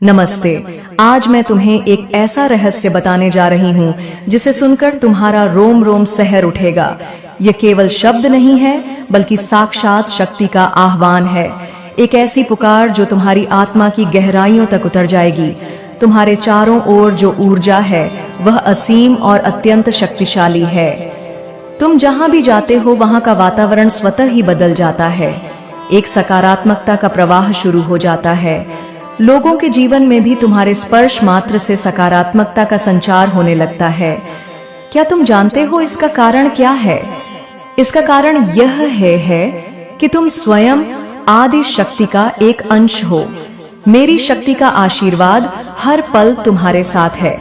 नमस्ते। आज मैं तुम्हें एक ऐसा रहस्य बताने जा रही हूँ जिसे सुनकर तुम्हारा रोम रोम सहर उठेगा। ये केवल शब्द नहीं है बल्कि साक्षात शक्ति का आह्वान है। एक ऐसी पुकार जो तुम्हारी आत्मा की गहराइयों तक उतर जाएगी। तुम्हारे चारों ओर जो ऊर्जा है वह असीम और अत्यंत शक्तिशाली है। तुम जहाँ भी जाते हो वहाँ का वातावरण स्वतः ही बदल जाता है। एक सकारात्मकता का प्रवाह शुरू हो जाता है। लोगों के जीवन में भी तुम्हारे स्पर्श मात्र से सकारात्मकता का संचार होने लगता है। क्या तुम जानते हो इसका कारण क्या है? इसका कारण यह है कि तुम स्वयं आदि शक्ति का एक अंश हो। मेरी शक्ति का आशीर्वाद हर पल तुम्हारे साथ है,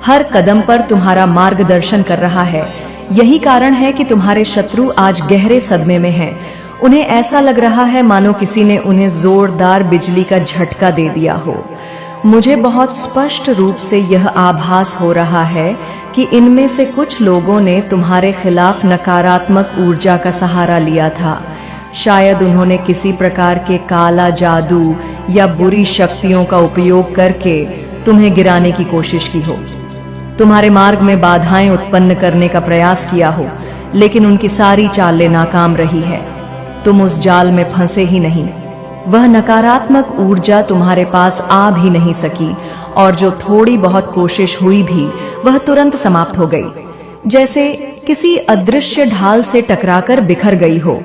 हर कदम पर तुम्हारा मार्गदर्शन कर रहा है। यही कारण है कि तुम्हारे शत्रु आज गहरे सदमे में हैं। उन्हें ऐसा लग रहा है मानो किसी ने उन्हें जोरदार बिजली का झटका दे दिया हो। मुझे बहुत स्पष्ट रूप से यह आभास हो रहा है कि इनमें से कुछ लोगों ने तुम्हारे खिलाफ नकारात्मक ऊर्जा का सहारा लिया था। शायद उन्होंने किसी प्रकार के काला जादू या बुरी शक्तियों का उपयोग करके तुम्हें गिराने की कोशिश की हो। तुम्हारे मार्ग में बाधाएं उत्पन्न करने का प्रयास किया हो, लेकिन उनकी सारी चालें नाकाम रही है। तुम उस जाल में फंसे ही नहीं। वह नकारात्मक ऊर्जा तुम्हारे पास आ भी नहीं सकी, और जो थोड़ी बहुत कोशिश हुई भी वह तुरंत समाप्त हो गई, जैसे किसी अदृश्य ढाल से टकराकर बिखर गई हो।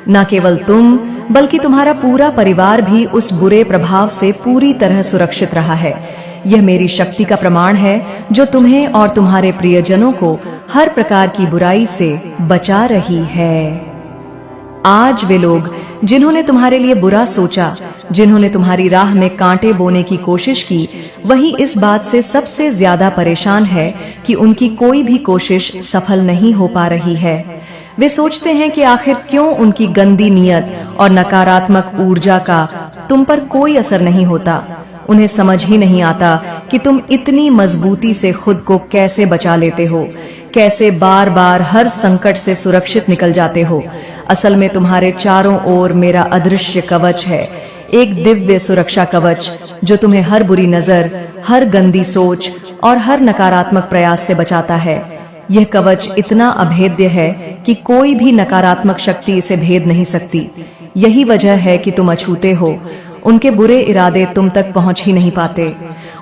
न केवल तुम बल्कि तुम्हारा पूरा परिवार भी उस बुरे प्रभाव से पूरी तरह सुरक्षित रहा है। यह मेरी शक्ति का प्रमाण है जो तुम्हें और तुम्हारे प्रियजनों को हर प्रकार की बुराई से बचा रही है। आज वे लोग जिन्होंने तुम्हारे लिए बुरा सोचा, जिन्होंने तुम्हारी राह में कांटे बोने की कोशिश की, वही इस बात से सबसे ज्यादा परेशान है कि उनकी कोई भी कोशिश सफल नहीं हो पा रही है। वे सोचते हैं कि आखिर क्यों उनकी गंदी नीयत और नकारात्मक ऊर्जा का तुम पर कोई असर नहीं होता। उन्हें समझ ही नहीं आता कि तुम इतनी मजबूती से खुद को कैसे बचा लेते हो, कैसे बार बार हर संकट से सुरक्षित निकल जाते हो। असल में तुम्हारे चारों ओर मेरा अदृश्य कवच है, एक दिव्य सुरक्षा कवच जो तुम्हें हर बुरी नजर, हर गंदी सोच और हर नकारात्मक प्रयास से बचाता है। यह कवच इतना अभेद्य है कि कोई भी नकारात्मक शक्ति इसे भेद नहीं सकती। यही वजह है कि तुम अछूते हो। उनके बुरे इरादे तुम तक पहुंच ही नहीं पाते।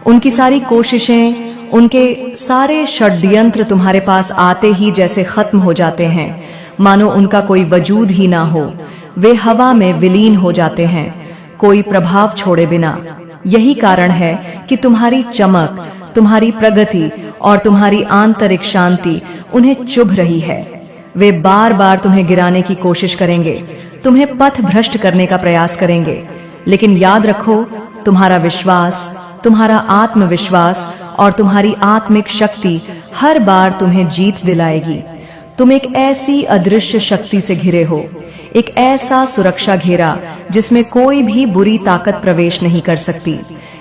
उनकी सारी कोशिशें, उनके सारे षड्यंत्र तुम्हारे पास आते ही जैसे खत्म हो जाते हैं, मानो उनका कोई वजूद ही ना हो। वे हवा में विलीन हो जाते हैं, कोई प्रभाव छोड़े बिना। यही कारण है कि तुम्हारी चमक, तुम्हारी प्रगति और तुम्हारी आंतरिक शांति उन्हें चुभ रही है। वे बार बार तुम्हें गिराने की कोशिश करेंगे, तुम्हें पथ भ्रष्ट करने का प्रयास करेंगे, लेकिन याद रखो, तुम्हारा विश्वास, तुम्हारा आत्मविश्वास और तुम्हारी आत्मिक शक्ति हर बार तुम्हें जीत दिलाएगी। तुम एक ऐसी अदृश्य शक्ति से घिरे हो, एक ऐसा सुरक्षा घेरा जिसमें कोई भी बुरी ताकत प्रवेश नहीं कर सकती।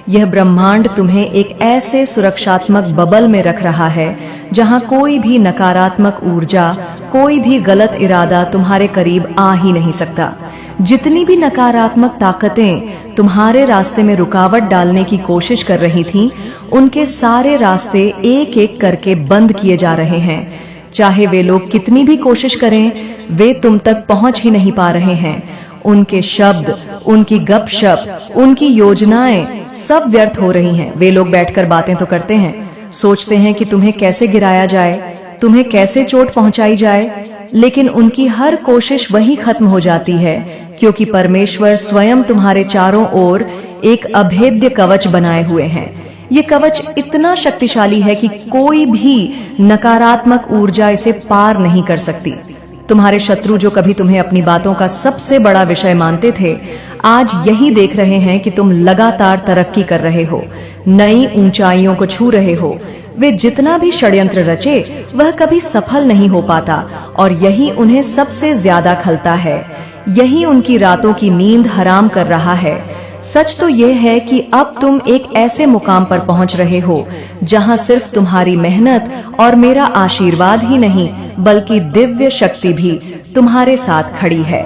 यह ब्रह्मांड तुम्हें एक ऐसे सुरक्षात्मक बबल में रख रहा है जहां कोई भी नकारात्मक ऊर्जा, कोई भी गलत इरादा तुम्हारे करीब आ ही नहीं सकता। जितनी भी नकारात्मक ताकतें तुम्हारे रास्ते में रुकावट डालने की कोशिश कर रही थीं, उनके सारे रास्ते एक एक करके बंद किए जा रहे हैं। चाहे वे लोग कितनी भी कोशिश करें, वे तुम तक पहुंच ही नहीं पा रहे हैं। उनके शब्द, उनकी गपशप, उनकी योजनाएं सब व्यर्थ हो रही हैं। वे लोग बैठकर बातें तो करते हैं, सोचते हैं कि तुम्हें कैसे गिराया जाए, तुम्हें कैसे चोट पहुंचाई जाए, लेकिन उनकी हर कोशिश वही खत्म हो जाती है, क्योंकि परमेश्वर स्वयं तुम्हारे चारों ओर एक अभेद्य कवच बनाए हुए हैं। ये कवच इतना शक्तिशाली है कि कोई भी नकारात्मक ऊर्जा इसे पार नहीं कर सकती। तुम्हारे शत्रु जो कभी तुम्हें अपनी बातों का सबसे बड़ा विषय मानते थे, आज यही देख रहे हैं कि तुम लगातार तरक्की कर रहे हो, नई ऊंचाइयों को छू रहे हो। वे जितना भी षड्यंत्र रचे वह कभी सफल नहीं हो पाता, और यही उन्हें सबसे ज्यादा खलता है। यही उनकी रातों की नींद हराम कर रहा है। सच तो यह है कि अब तुम एक ऐसे मुकाम पर पहुंच रहे हो जहां सिर्फ तुम्हारी मेहनत और मेरा आशीर्वाद ही नहीं, बल्कि दिव्य शक्ति भी तुम्हारे साथ खड़ी है।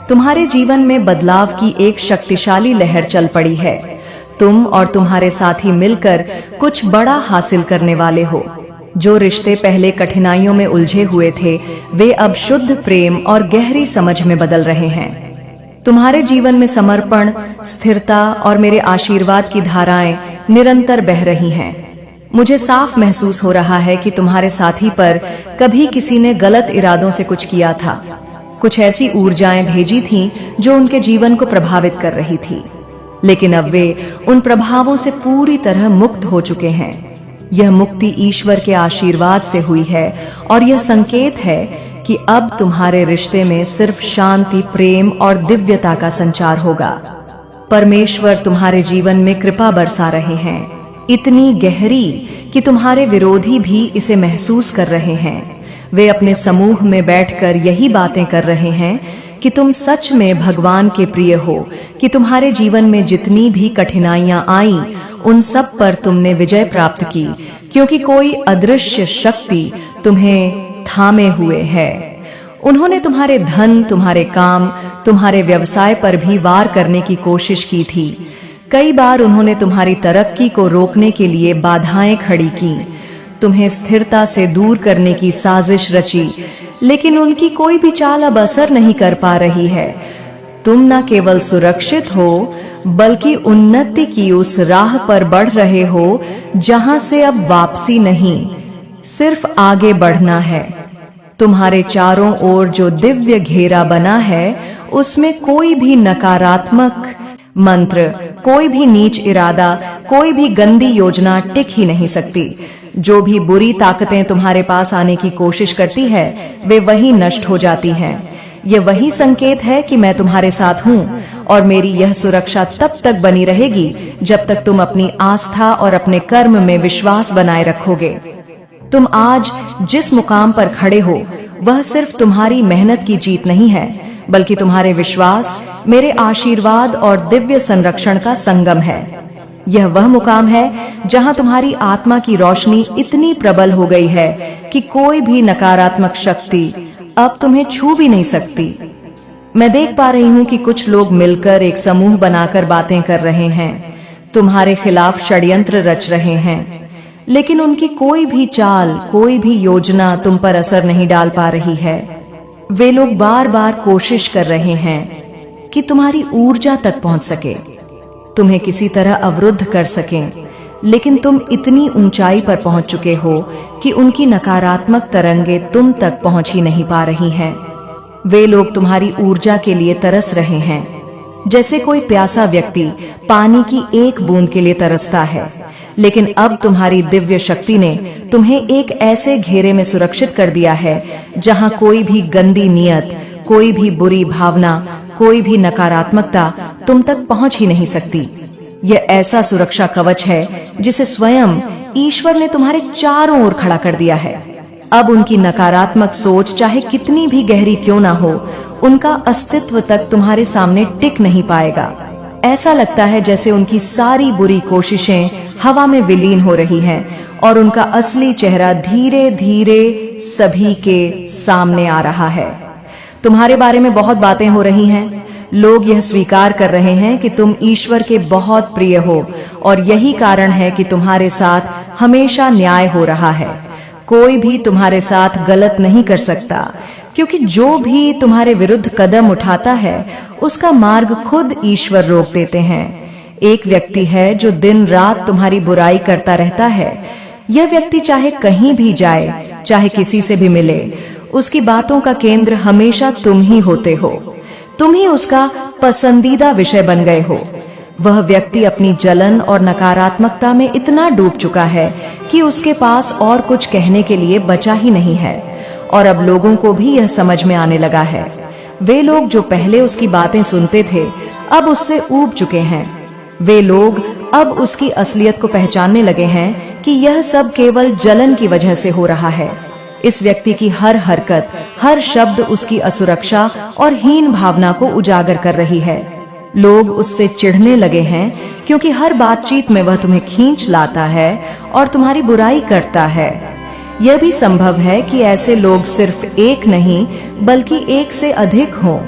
तुम्हारे जीवन में बदलाव की एक शक्तिशाली लहर चल पड़ी है। तुम और तुम्हारे साथी मिलकर कुछ बड़ा हासिल करने वाले हो। जो रिश्ते पहले कठिनाइयों में उलझे हुए थे, वे अब शुद्ध प्रेम और गहरी समझ में बदल रहे हैं। तुम्हारे जीवन में समर्पण, स्थिरता और मेरे आशीर्वाद की धाराएं निरंतर बह रही हैं। मुझे साफ महसूस हो रहा है कि तुम्हारे साथी पर कभी किसी ने गलत इरादों से कुछ किया था। कुछ ऐसी ऊर्जाएं भेजी थीं जो उनके जीवन को प्रभावित कर रही थी, लेकिन अब वे उन प्रभावों से पूरी तरह मुक्त हो चुके हैं। यह मुक्ति ईश्वर के आशीर्वाद से हुई है और यह संकेत है कि अब तुम्हारे रिश्ते में सिर्फ शांति, प्रेम और दिव्यता का संचार होगा। परमेश्वर तुम्हारे जीवन में कृपा बरसा रहे हैं, इतनी गहरी कि तुम्हारे विरोधी भी इसे महसूस कर रहे हैं। वे अपने समूह में बैठकर यही बातें कर रहे हैं कि तुम सच में भगवान के प्रिय हो, कि तुम्हारे जीवन में जितनी भी कठिनाइयां आईं, उन सब पर तुमने विजय प्राप्त की, क्योंकि कोई अदृश्य शक्ति तुम्हें थामे हुए है। उन्होंने तुम्हारे धन, तुम्हारे काम, तुम्हारे व्यवसाय पर भी वार करने की कोशिश की थी। कई बार उन्होंने तुम्हारी तरक्की को रोकने के लिए बाधाएं खड़ी की, तुम्हें स्थिरता से दूर करने की साजिश रची, लेकिन उनकी कोई भी चाल अब असर नहीं कर पा रही है। तुम न केवल सुरक्षित हो, बल्कि उन्नति की उस राह पर बढ़ रहे हो जहां से अब वापसी नहीं, सिर्फ आगे बढ़ना है। तुम्हारे चारों ओर जो दिव्य घेरा बना है, उसमें कोई भी नकारात्मक मंत्र, कोई भी नीच इरादा, कोई भी गंदी योजना टिक ही नहीं सकती। जो भी बुरी ताकतें तुम्हारे पास आने की कोशिश करती है, वे वही नष्ट हो जाती हैं। यह वही संकेत है कि मैं तुम्हारे साथ हूँ और मेरी यह सुरक्षा तब तक बनी रहेगी जब तक तुम अपनी आस्था और अपने कर्म में विश्वास बनाए रखोगे। तुम आज जिस मुकाम पर खड़े हो, वह सिर्फ तुम्हारी मेहनत की जीत नहीं है, बल्कि तुम्हारे विश्वास, मेरे आशीर्वाद और दिव्य संरक्षण का संगम है। यह वह मुकाम है जहां तुम्हारी आत्मा की रोशनी इतनी प्रबल हो गई है कि कोई भी नकारात्मक शक्ति अब तुम्हें छू भी नहीं सकती। मैं देख पा रही हूं कि कुछ लोग मिलकर एक समूह बनाकर बातें कर रहे हैं, तुम्हारे खिलाफ षड्यंत्र रच रहे हैं, लेकिन उनकी कोई भी चाल, कोई भी योजना तुम पर असर नहीं डाल पा रही है। वे लोग बार बार कोशिश कर रहे हैं कि तुम्हारी ऊर्जा तक पहुंच सके, तुम्हें किसी तरह अवरुद्ध कर सकें, लेकिन तुम इतनी ऊंचाई पर पहुंच चुके हो कि उनकी नकारात्मक तरंगे तुम तक पहुंच ही नहीं पा रही हैं। वे लोग तुम्हारी ऊर्जा के लिए तरस रहे हैं, जैसे कोई प्यासा व्यक्ति पानी की एक बूंद के लिए तरसता है। लेकिन अब तुम्हारी दिव्य शक्ति ने तुम्हें एक ऐसे घेरे में सुरक्षित कर दिया है जहां कोई भी गंदी नियत, कोई भी बुरी भावना, कोई भी नकारात्मकता तुम तक पहुंच ही नहीं सकती। यह ऐसा सुरक्षा कवच है जिसे स्वयं ईश्वर ने तुम्हारे चारों ओर खड़ा कर दिया है। अब उनकी नकारात्मक सोच चाहे कितनी भी गहरी क्यों ना हो, उनका अस्तित्व तक तुम्हारे सामने टिक नहीं पाएगा। ऐसा लगता है जैसे उनकी सारी बुरी कोशिशें हवा में विलीन हो रही हैं और उनका असली चेहरा धीरे धीरे सभी के सामने आ रहा है। तुम्हारे बारे में बहुत बातें हो रही हैं। लोग यह स्वीकार कर रहे हैं कि तुम ईश्वर के बहुत प्रिय हो और यही कारण है कि तुम्हारे साथ हमेशा न्याय हो रहा है। कोई भी तुम्हारे साथ गलत नहीं कर सकता, क्योंकि जो भी तुम्हारे विरुद्ध कदम उठाता है, उसका मार्ग खुद ईश्वर रोक देते हैं। एक व्यक्ति है जो दिन रात तुम्हारी बुराई करता रहता है। यह व्यक्ति चाहे कहीं भी जाए, चाहे किसी से भी मिले, उसकी बातों का केंद्र हमेशा तुम ही होते हो। तुम ही उसका पसंदीदा विषय बन गए हो। वह व्यक्ति अपनी जलन और नकारात्मकता में इतना डूब चुका है कि उसके पास और कुछ कहने के लिए बचा ही नहीं है। और अब लोगों को भी यह समझ में आने लगा है। वे लोग जो पहले उसकी बातें सुनते थे, अब उससे ऊब चुके हैं। वे लोग अब उसकी असलियत को पहचानने लगे हैं कि यह सब केवल जलन की वजह से हो रहा है। इस व्यक्ति की हर हरकत, हर शब्द उसकी असुरक्षा और हीन भावना को उजागर कर रही है। लोग उससे चिढ़ने लगे हैं क्योंकि हर बातचीत में वह तुम्हें खींच लाता है और तुम्हारी बुराई करता है। यह भी संभव है कि ऐसे लोग सिर्फ एक नहीं, बल्कि एक से अधिक हों।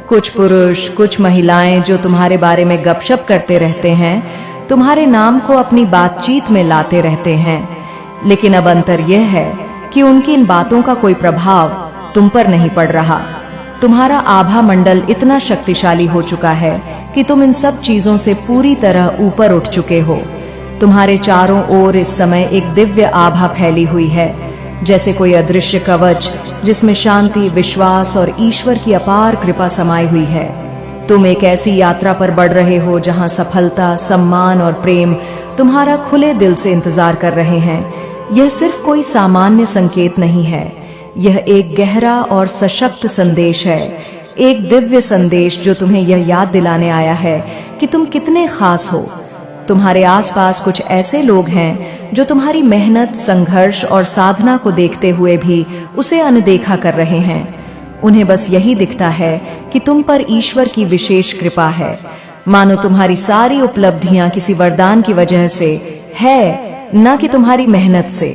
कुछ पुरुष, कुछ महिलाएं जो तुम्हारे बारे में गपशप करते रहते हैं, तुम्हारे नाम को अपनी बातचीत में लाते रहते हैं। लेकिन अब अंतर यह है कि उनकी इन बातों का कोई प्रभाव तुम पर नहीं पड़ रहा। तुम्हारा आभा मंडल इतना शक्तिशाली हो चुका है कि तुम इन सब चीजों से पूरी तरह ऊपर उठ चुके हो। तुम्हारे चारों ओर इस समय एक दिव्य आभा फैली हुई है, जैसे कोई अदृश्य कवच जिसमें शांति, विश्वास और ईश्वर की अपार कृपा समाई हुई है। तुम एक ऐसी यात्रा पर बढ़ रहे हो जहां सफलता, सम्मान और प्रेम तुम्हारा खुले दिल से इंतजार कर रहे हैं। यह सिर्फ कोई सामान्य संकेत नहीं है, यह एक गहरा और सशक्त संदेश है, एक दिव्य संदेश जो तुम्हें यह याद दिलाने आया है कि तुम कितने खास हो। तुम्हारे आसपास कुछ ऐसे लोग हैं जो तुम्हारी मेहनत, संघर्ष और साधना को देखते हुए भी उसे अनदेखा कर रहे हैं। उन्हें बस यही दिखता है कि तुम पर ईश्वर की विशेष कृपा है, मानो तुम्हारी सारी उपलब्धियां किसी वरदान की वजह से है, न कि तुम्हारी मेहनत से।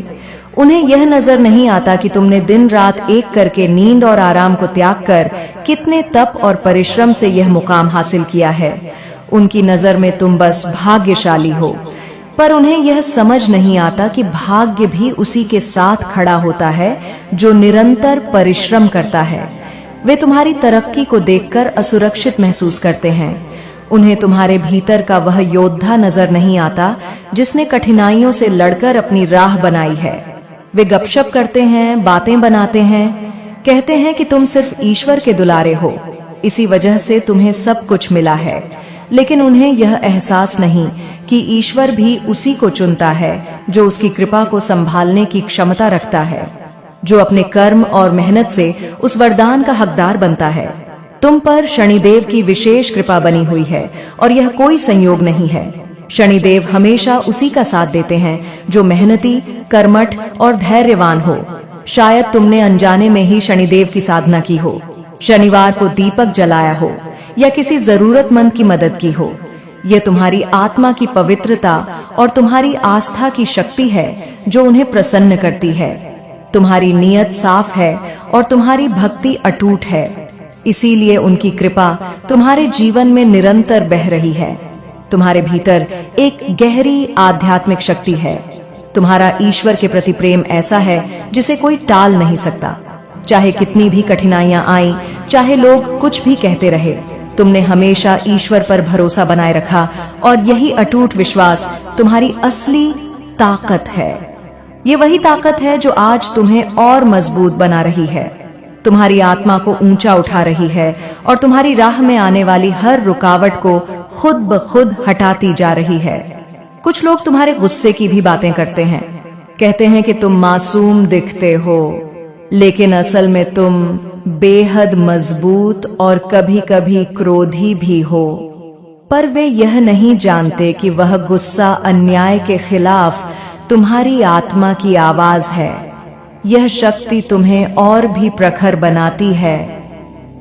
उन्हें यह नजर नहीं आता कि तुमने दिन रात एक करके नींद और आराम को त्याग कर कितने तप और परिश्रम से यह मुकाम हासिल किया है। उनकी नजर में तुम बस भाग्यशाली हो, पर उन्हें यह समझ नहीं आता कि भाग्य भी उसी के साथ खड़ा होता है जो निरंतर परिश्रम करता है। वे तुम्हारी तरक्की को देखकर असुरक्षित महसूस करते हैं। उन्हें तुम्हारे भीतर का वह योद्धा नजर नहीं आता जिसने कठिनाइयों से लड़कर अपनी राह बनाई है। वे गपशप करते हैं, बातें बनाते हैं, कहते हैं कि तुम सिर्फ ईश्वर के दुलारे हो, इसी वजह से तुम्हें सब कुछ मिला है। लेकिन उन्हें यह एहसास नहीं कि ईश्वर भी उसी को चुनता है जो उसकी कृपा को संभालने की क्षमता रखता है, जो अपने कर्म और मेहनत से उस वरदान का हकदार बनता है। तुम पर शनिदेव की विशेष कृपा बनी हुई है और यह कोई संयोग नहीं है। शनिदेव हमेशा उसी का साथ देते हैं जो मेहनती, कर्मठ और धैर्यवान हो। शायद तुमने अनजाने में ही शनिदेव की साधना की हो, शनिवार को दीपक जलाया हो या किसी जरूरतमंद की मदद की हो। यह तुम्हारी आत्मा की पवित्रता और तुम्हारी आस्था की शक्ति है जो उन्हें प्रसन्न करती है। तुम्हारी नीयत साफ है और तुम्हारी भक्ति अटूट है, इसीलिए उनकी कृपा तुम्हारे जीवन में निरंतर बह रही है। तुम्हारे भीतर एक गहरी आध्यात्मिक शक्ति है। तुम्हारा ईश्वर के प्रति प्रेम ऐसा है जिसे कोई टाल नहीं सकता। चाहे कितनी भी कठिनाइयां आईं, चाहे लोग कुछ भी कहते रहे, तुमने हमेशा ईश्वर पर भरोसा बनाए रखा और यही अटूट विश्वास तुम्हारी असली ताकत है। ये वही ताकत है जो आज तुम्हें और मजबूत बना रही है, तुम्हारी आत्मा को ऊंचा उठा रही है और तुम्हारी राह में आने वाली हर रुकावट को खुद ब खुद हटाती जा रही है। कुछ लोग तुम्हारे गुस्से की भी बातें करते हैं, कहते हैं कि तुम मासूम दिखते हो, लेकिन असल में तुम बेहद मजबूत और कभी कभी क्रोधी भी हो। पर वे यह नहीं जानते कि वह गुस्सा अन्याय के खिलाफ तुम्हारी आत्मा की आवाज है। यह शक्ति तुम्हें और भी प्रखर बनाती है।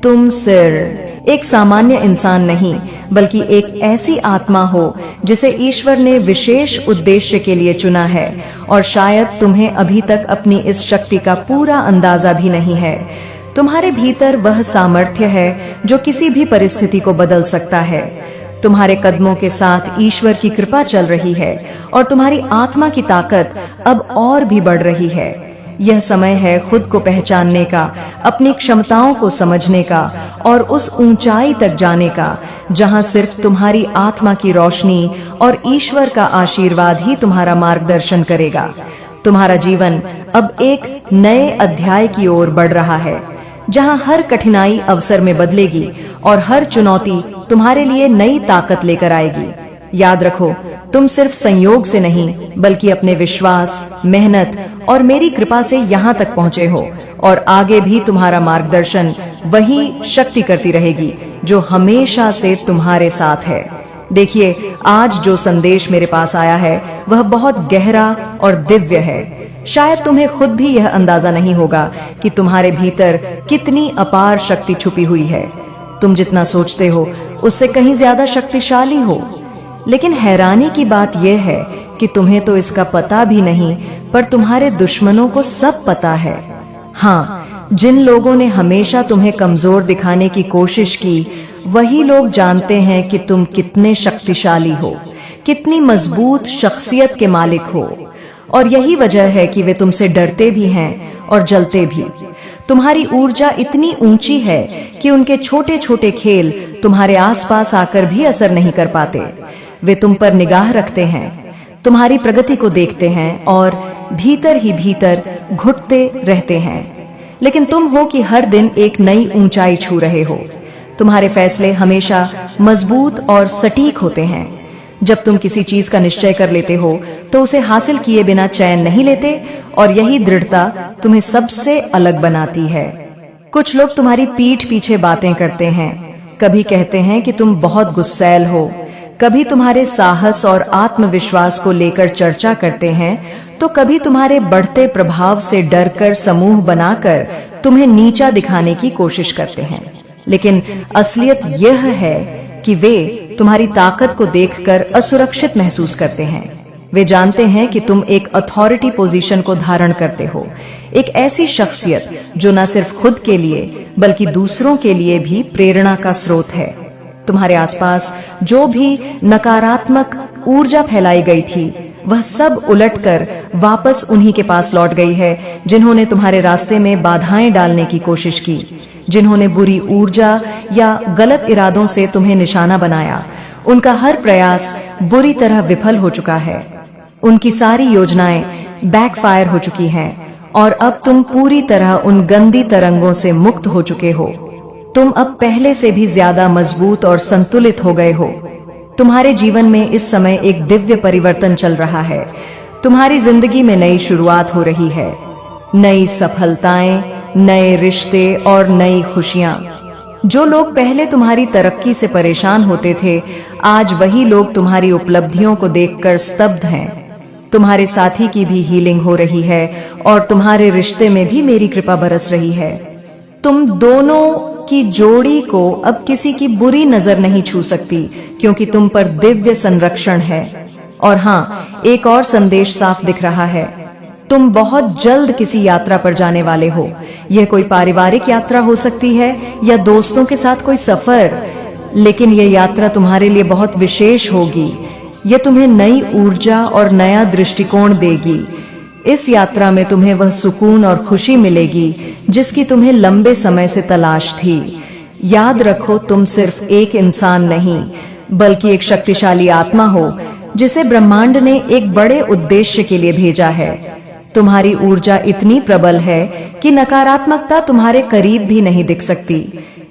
तुम सिर्फ एक सामान्य इंसान नहीं, बल्कि एक ऐसी आत्मा हो जिसे ईश्वर ने विशेष उद्देश्य के लिए चुना है, और शायद तुम्हें अभी तक अपनी इस शक्ति का पूरा अंदाजा भी नहीं है। तुम्हारे भीतर वह सामर्थ्य है जो किसी भी परिस्थिति को बदल सकता है। तुम्हारे कदमों के साथ ईश्वर की कृपा चल रही है और तुम्हारी आत्मा की ताकत अब और भी बढ़ रही है। यह समय है खुद को पहचानने का, अपनी क्षमताओं को समझने का और उस ऊंचाई तक जाने का जहां सिर्फ तुम्हारी आत्मा की रोशनी और ईश्वर का आशीर्वाद ही तुम्हारा मार्गदर्शन करेगा। तुम्हारा जीवन अब एक नए अध्याय की ओर बढ़ रहा है, जहां हर कठिनाई अवसर में बदलेगी और हर चुनौती तुम्हारे लिए नई ताकत लेकर आएगी। याद रखो, तुम सिर्फ संयोग से नहीं, बल्कि अपने विश्वास, मेहनत और मेरी कृपा से यहाँ तक पहुँचे हो, और आगे भी तुम्हारा मार्गदर्शन वही शक्ति करती रहेगी जो हमेशा से तुम्हारे साथ है। देखिए, आज जो संदेश मेरे पास आया है वह बहुत गहरा और दिव्य है। शायद तुम्हें खुद भी यह अंदाजा नहीं होगा कि तुम्हारे भीतर कितनी अपार शक्ति छुपी हुई है। तुम जितना सोचते हो उससे कहीं ज्यादा शक्तिशाली हो। लेकिन हैरानी की बात यह है कि तुम्हें तो इसका पता भी नहीं, पर तुम्हारे दुश्मनों को सब पता है। हाँ, जिन लोगों ने हमेशा तुम्हें कमजोर दिखाने की कोशिश की, वही लोग जानते हैं कि तुम कितने शक्तिशाली हो, कितनी मजबूत शख्सियत के मालिक हो, और यही वजह है कि वे तुमसे डरते भी हैं और जलते भी। तुम्हारी ऊर्जा इतनी ऊंची है कि उनके छोटे छोटे खेल तुम्हारे आसपास आकर भी असर नहीं कर पाते। वे तुम पर निगाह रखते हैं, तुम्हारी प्रगति को देखते हैं और भीतर ही भीतर घुटते रहते हैं। लेकिन तुम हो कि हर दिन एक नई ऊंचाई छू रहे हो। तुम्हारे फैसले हमेशा मजबूत और सटीक होते हैं। जब तुम किसी चीज का निश्चय कर लेते हो तो उसे हासिल किए बिना चैन नहीं लेते, और यही दृढ़ता तुम्हें सबसे अलग बनाती है। कुछ लोग तुम्हारी पीठ पीछे बातें करते हैं। कभी कहते हैं कि तुम बहुत गुस्सैल हो, कभी तुम्हारे साहस और आत्मविश्वास को लेकर चर्चा करते हैं, तो कभी तुम्हारे बढ़ते प्रभाव से डरकर समूह बनाकर तुम्हें नीचा दिखाने की कोशिश करते हैं। लेकिन असलियत यह है कि वे तुम्हारी ताकत को देखकर असुरक्षित महसूस करते हैं। वे जानते हैं कि तुम एक अथॉरिटी पोजीशन को धारण करते हो, एक ऐसी शख्सियत जो न सिर्फ खुद के लिए बल्कि दूसरों के लिए भी प्रेरणा का स्रोत है। तुम्हारे आसपास जो भी नकारात्मक ऊर्जा फैलाई गई थी, वह सब उलटकर वापस उन्हीं के पास लौट गई है जिन्होंने तुम्हारे रास्ते में बाधाएं डालने की कोशिश की, जिन्होंने बुरी ऊर्जा या गलत इरादों से तुम्हें निशाना बनाया। उनका हर प्रयास बुरी तरह विफल हो चुका है। उनकी सारी योजनाएं बैकफायर हो चुकी हैं, और अब तुम पूरी तरह उन गंदी तरंगों से मुक्त हो चुके हो। तुम अब पहले से भी ज्यादा मजबूत और संतुलित हो गए हो। तुम्हारे जीवन में इस समय एक दिव्य परिवर्तन चल रहा है। तुम्हारी जिंदगी में नई शुरुआत हो रही है, नई सफलताएं, नए रिश्ते और नई खुशियां। जो लोग पहले तुम्हारी तरक्की से परेशान होते थे, आज वही लोग तुम्हारी उपलब्धियों को देखकर स्तब्ध हैं। तुम्हारे साथी की भी हीलिंग हो रही है और तुम्हारे रिश्ते में भी मेरी कृपा बरस रही है। तुम दोनों की जोड़ी को अब किसी की बुरी नजर नहीं छू सकती, क्योंकि तुम पर दिव्य संरक्षण है। और हाँ, एक और संदेश साफ दिख रहा है। तुम बहुत जल्द किसी यात्रा पर जाने वाले हो। यह कोई पारिवारिक यात्रा हो सकती है या दोस्तों के साथ कोई सफर, लेकिन यह यात्रा तुम्हारे लिए बहुत विशेष होगी। यह तुम्हें नई ऊर्जा और नया दृष्टिकोण देगी। इस यात्रा में तुम्हें वह सुकून और खुशी मिलेगी जिसकी तुम्हें लंबे समय से तलाश थी। याद रखो, तुम सिर्फ एक इंसान नहीं, बल्कि एक शक्तिशाली आत्मा हो जिसे ब्रह्मांड ने एक बड़े उद्देश्य के लिए भेजा है। तुम्हारी ऊर्जा इतनी प्रबल है कि नकारात्मकता तुम्हारे करीब भी नहीं दिख सकती।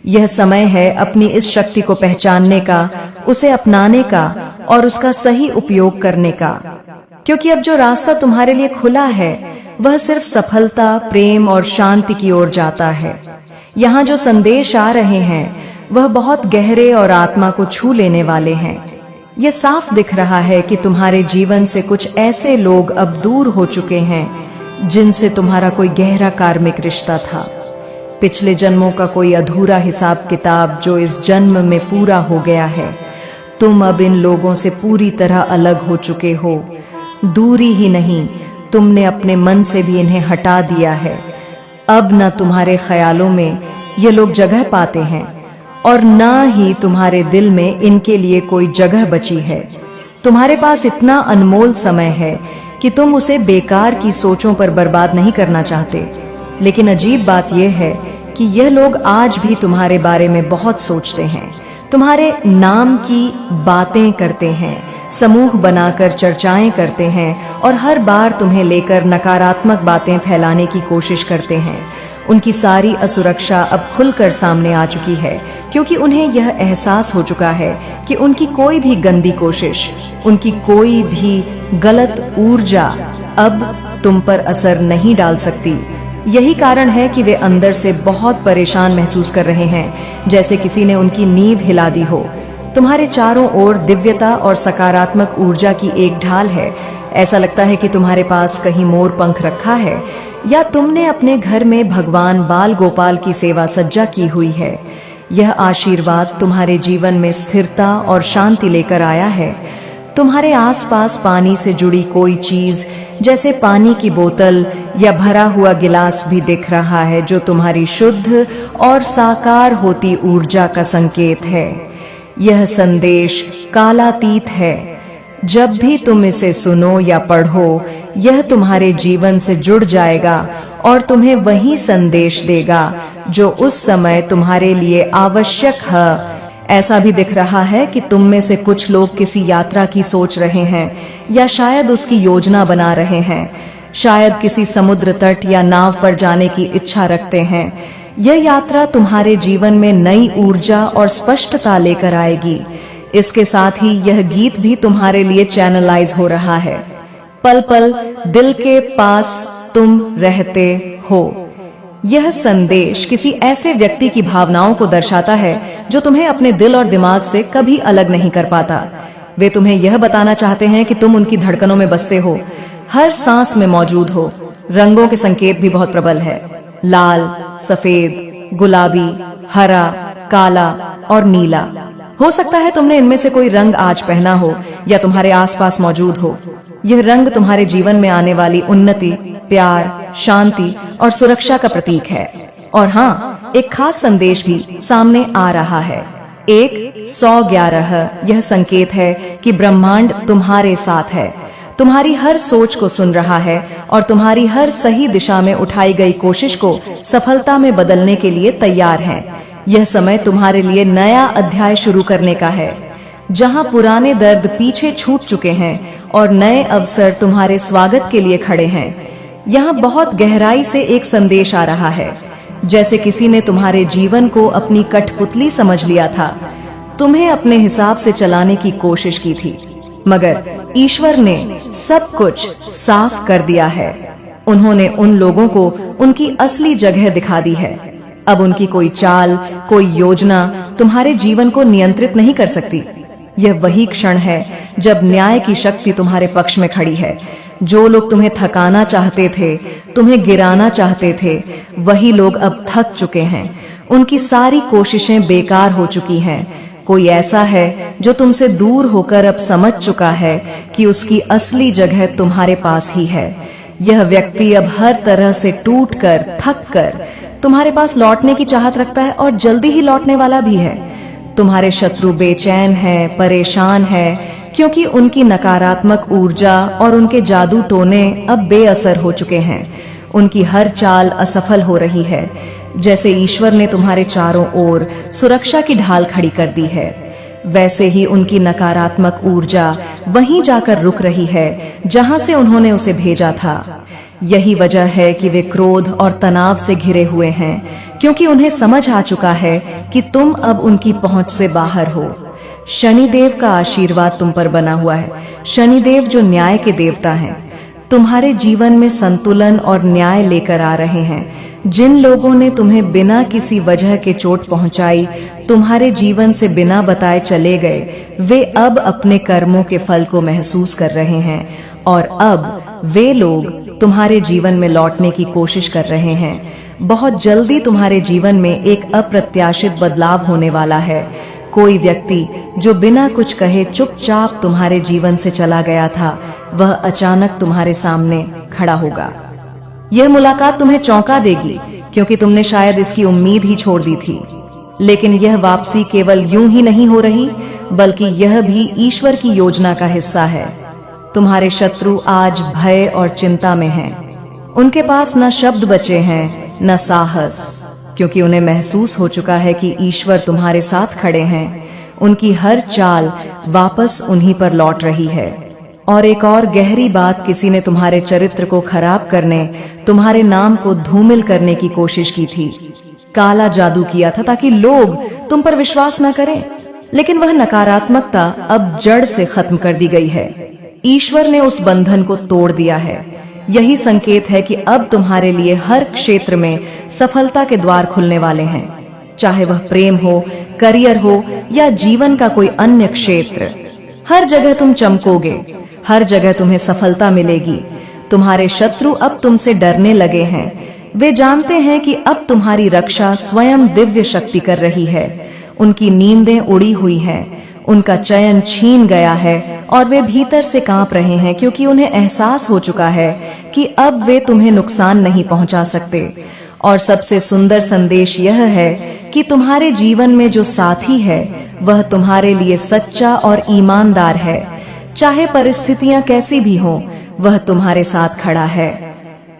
यह समय है अपनी इस शक्ति को पहचानने का, उसे अपनाने का और उसका सही उपयोग करने का, क्योंकि अब जो रास्ता तुम्हारे लिए खुला है वह सिर्फ सफलता, प्रेम और शांति की ओर जाता है। यहाँ जो संदेश आ रहे हैं वह बहुत गहरे और आत्मा को छू लेने वाले हैं। यह साफ दिख रहा है कि तुम्हारे जीवन से कुछ ऐसे लोग अब दूर हो चुके हैं जिनसे तुम्हारा कोई गहरा कार्मिक रिश्ता था। पिछले जन्मों का कोई अधूरा हिसाब किताब जो इस जन्म में पूरा हो गया है। तुम अब इन लोगों से पूरी तरह अलग हो चुके हो। दूरी ही नहीं, तुमने अपने मन से भी इन्हें हटा दिया है। अब न तुम्हारे ख्यालों में ये लोग जगह पाते हैं और न ही तुम्हारे दिल में इनके लिए कोई जगह बची है। तुम्हारे पास इतना अनमोल समय है कि तुम उसे बेकार की सोचों पर बर्बाद नहीं करना चाहते। लेकिन अजीब बात यह है कि यह लोग आज भी तुम्हारे बारे में बहुत सोचते हैं, तुम्हारे नाम की बातें करते हैं, समूह बनाकर चर्चाएं करते हैं और हर बार तुम्हें लेकर नकारात्मक बातें फैलाने की कोशिश करते हैं। उनकी सारी असुरक्षा अब खुलकर सामने आ चुकी है, क्योंकि उन्हें यह एहसास हो चुका है कि उनकी कोई भी गंदी कोशिश, उनकी कोई भी गलत ऊर्जा अब तुम पर असर नहीं डाल सकती। यही कारण है कि वे अंदर से बहुत परेशान महसूस कर रहे हैं, जैसे किसी ने उनकी नींव हिला दी हो। तुम्हारे चारों ओर दिव्यता और सकारात्मक ऊर्जा की एक ढाल है। ऐसा लगता है कि तुम्हारे पास कहीं मोर पंख रखा है या तुमने अपने घर में भगवान बाल गोपाल की सेवा सज्जा की हुई है। यह आशीर्वाद तुम्हारे जीवन में स्थिरता और शांति लेकर आया है। तुम्हारे आसपास पानी से जुड़ी कोई चीज, जैसे पानी की बोतल या भरा हुआ गिलास भी दिख रहा है, जो तुम्हारी शुद्ध और साकार होती ऊर्जा का संकेत है। यह संदेश कालातीत है। जब भी तुम इसे सुनो या पढ़ो, यह तुम्हारे जीवन से जुड़ जाएगा और तुम्हें वही संदेश देगा जो उस समय तुम्हारे लिए आवश्यक है। ऐसा भी दिख रहा है कि तुम में से कुछ लोग किसी यात्रा की सोच रहे हैं या शायद उसकी योजना बना रहे हैं। शायद किसी समुद्र तट या नाव पर जाने की इच्छा रखते हैं। यह यात्रा तुम्हारे जीवन में नई ऊर्जा और स्पष्टता लेकर आएगी। इसके साथ ही यह गीत भी तुम्हारे लिए चैनलाइज हो रहा है। पल पल दिल के पास तुम रहते हो। यह संदेश किसी ऐसे व्यक्ति की भावनाओं को दर्शाता है जो तुम्हें अपने दिल और दिमाग से कभी अलग नहीं कर पाता। वे तुम्हें यह बताना चाहते हैं कि तुम उनकी धड़कनों में बसते हो, हर सांस में मौजूद हो। रंगों के संकेत भी बहुत प्रबल है। लाल, सफेद, गुलाबी, हरा, काला और नीला। हो सकता है तुमने इनमें से कोई रंग आज पहना हो या तुम्हारे आसपास मौजूद हो। यह रंग तुम्हारे जीवन में आने वाली उन्नति, प्यार, शांति और सुरक्षा का प्रतीक है। और हाँ, एक खास संदेश भी सामने आ रहा है। 111 यह संकेत है कि ब्रह्मांड तुम्हारे साथ है, तुम्हारी हर सोच को सुन रहा है और तुम्हारी हर सही दिशा में उठाई गई कोशिश को सफलता में बदलने के लिए तैयार है। यह समय तुम्हारे लिए नया अध्याय शुरू करने का है, जहां पुराने दर्द पीछे छूट चुके हैं और नए अवसर तुम्हारे स्वागत के लिए खड़े हैं। यहाँ बहुत गहराई से एक संदेश आ रहा है, जैसे किसी ने तुम्हारे जीवन को अपनी कठपुतली समझ लिया था, तुम्हें अपने हिसाब से चलाने की कोशिश की थी, मगर ईश्वर ने सब कुछ साफ कर दिया है। उन्होंने उन लोगों को उनकी असली जगह दिखा दी है। अब उनकी कोई चाल, कोई योजना तुम्हारे जीवन को नियंत्रित नहीं कर सकती। यह वही क्षण है जब न्याय की शक्ति तुम्हारे पक्ष में खड़ी है। जो लोग तुम्हें थकाना चाहते थे, तुम्हें गिराना चाहते थे, वही लोग अब थक चुके हैं। उनकी सारी कोशिशें बेकार हो चुकी हैं। कोई ऐसा है जो तुमसे दूर होकर अब समझ चुका है कि उसकी असली जगह तुम्हारे पास ही है। यह व्यक्ति अब हर तरह से टूटकर, थक तुम्हारे पास लौटने की चाहत रखता है और जल्दी ही लौटने वाला भी है। तुम्हारे शत्रु बेचैन है, परेशान है, क्योंकि उनकी नकारात्मक ऊर्जा और उनके जादू टोने अब बेअसर हो चुके हैं। उनकी हर चाल असफल हो रही है। जैसे ईश्वर ने तुम्हारे चारों ओर सुरक्षा की ढाल खड़ी कर दी है, वैसे ही उनकी नकारात्मक ऊर्जा वहीं जाकर रुक रही है जहां से उन्होंने उसे भेजा था। यही वजह है कि वे क्रोध और तनाव से घिरे हुए हैं, क्योंकि उन्हें समझ आ चुका है कि तुम अब उनकी पहुंच से बाहर हो। शनिदेव का आशीर्वाद तुम पर बना हुआ है। शनिदेव जो न्याय के देवता हैं, तुम्हारे जीवन में संतुलन और न्याय लेकर आ रहे हैं। जिन लोगों ने तुम्हें बिना किसी वजह के चोट पहुंचाई, तुम्हारे जीवन से बिना बताए चले गए, वे अब अपने कर्मों के फल को महसूस कर रहे हैं और अब वे लोग तुम्हारे जीवन में लौटने की कोशिश कर रहे हैं। बहुत जल्दी तुम्हारे जीवन में एक अप्रत्याशित बदलाव होने वाला है। कोई व्यक्ति जो बिना कुछ कहे चुपचाप तुम्हारे जीवन से चला गया था, वह अचानक तुम्हारे सामने खड़ा होगा। यह मुलाकात तुम्हें चौंका देगी, क्योंकि तुमने शायद इसकी उम्मीद ही छोड़ दी थी। लेकिन यह वापसी केवल यूं ही नहीं हो रही, बल्कि यह भी ईश्वर की योजना का हिस्सा है। तुम्हारे शत्रु आज भय और चिंता में हैं। उनके पास न शब्द बचे हैं, न साहस, क्योंकि उन्हें महसूस हो चुका है कि ईश्वर तुम्हारे साथ खड़े हैं। उनकी हर चाल वापस उन्हीं पर लौट रही है। और एक और गहरी बात, किसी ने तुम्हारे चरित्र को खराब करने, तुम्हारे नाम को धूमिल करने की कोशिश की थी। काला जादू किया था ताकि लोग तुम पर विश्वास न करें, लेकिन वह नकारात्मकता अब जड़ से खत्म कर दी गई है। ईश्वर ने उस बंधन को तोड़ दिया है। यही संकेत है कि अब तुम्हारे लिए हर क्षेत्र में सफलता के द्वार खुलने वाले हैं, चाहे वह प्रेम हो, करियर हो या जीवन का कोई अन्य क्षेत्र। हर जगह तुम चमकोगे, हर जगह तुम्हें सफलता मिलेगी। तुम्हारे शत्रु अब तुमसे डरने लगे हैं। वे जानते हैं कि अब तुम्हारी रक्षा स्वयं दिव्य शक्ति कर रही है। उनकी नींदें उड़ी हुई हैं, उनका चयन छीन गया है और वे भीतर से कांप रहे हैं, क्योंकि उन्हें एहसास हो चुका है कि अब वे तुम्हें नुकसान नहीं पहुंचा सकते। और सबसे सुंदर संदेश यह है कि तुम्हारे जीवन में जो साथी है, वह तुम्हारे लिए सच्चा और ईमानदार है। चाहे परिस्थितियां कैसी भी हों, वह तुम्हारे साथ खड़ा है,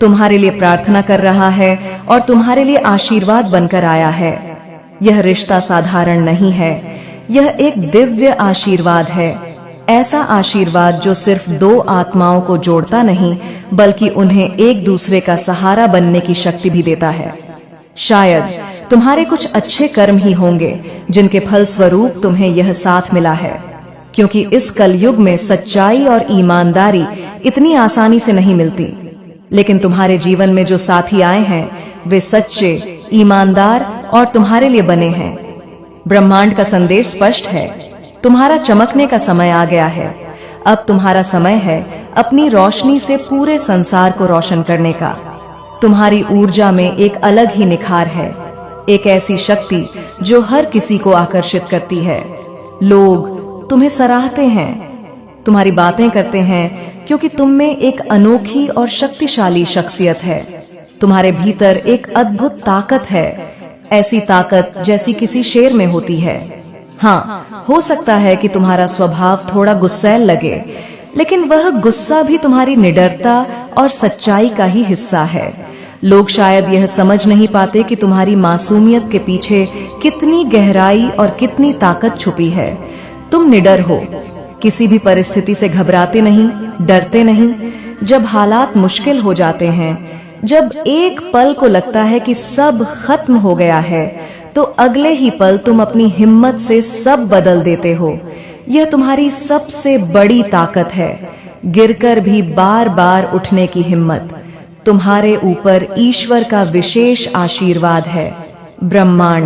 तुम्हारे लिए प्रार्थना कर रहा है और तुम्हारे लिए आशीर्वाद बनकर आया है। यह रिश्ता साधारण नहीं है, यह एक दिव्य आशीर्वाद है। ऐसा आशीर्वाद जो सिर्फ दो आत्माओं को जोड़ता नहीं, बल्कि उन्हें एक दूसरे का सहारा बनने की शक्ति भी देता है। शायद तुम्हारे कुछ अच्छे कर्म ही होंगे जिनके फल स्वरूप तुम्हें यह साथ मिला है, क्योंकि इस कलयुग में सच्चाई और ईमानदारी इतनी आसानी से नहीं मिलती। लेकिन तुम्हारे जीवन में जो साथी आए हैं, वे सच्चे, ईमानदार और तुम्हारे लिए बने हैं। ब्रह्मांड का संदेश स्पष्ट है, तुम्हारा चमकने का समय आ गया है। अब तुम्हारा समय है अपनी रोशनी से पूरे संसार को रोशन करने का। तुम्हारी ऊर्जा में एक अलग ही निखार है, एक ऐसी शक्ति जो हर किसी को आकर्षित करती है। लोग तुम्हें सराहते हैं, तुम्हारी बातें करते हैं, क्योंकि तुम में एक अनोखी और शक्तिशाली शख्सियत है। तुम्हारे भीतर एक अद्भुत ताकत है, ऐसी ताकत जैसी किसी शेर में होती है। हाँ, हो सकता है कि तुम्हारा स्वभाव थोड़ा गुस्सैल लगे, लेकिन वह गुस्सा भी तुम्हारी निडरता और सच्चाई का ही हिस्सा है। लोग शायद यह समझ नहीं पाते कि तुम्हारी मासूमियत के पीछे कितनी गहराई और कितनी ताकत छुपी है। तुम निडर हो, किसी भी परिस्थिति से घबराते नहीं, डरते नहीं। जब हालात मुश्किल हो जाते हैं, जब एक पल को लगता है कि सब खत्म हो गया है, तो अगले ही पल तुम अपनी हिम्मत से सब बदल देते हो। यह तुम्हारी सबसे बड़ी ताकत है, गिरकर भी बार बार उठने की हिम्मत। तुम्हारे ऊपर ईश्वर का विशेष आशीर्वाद है। ब्रह्मांड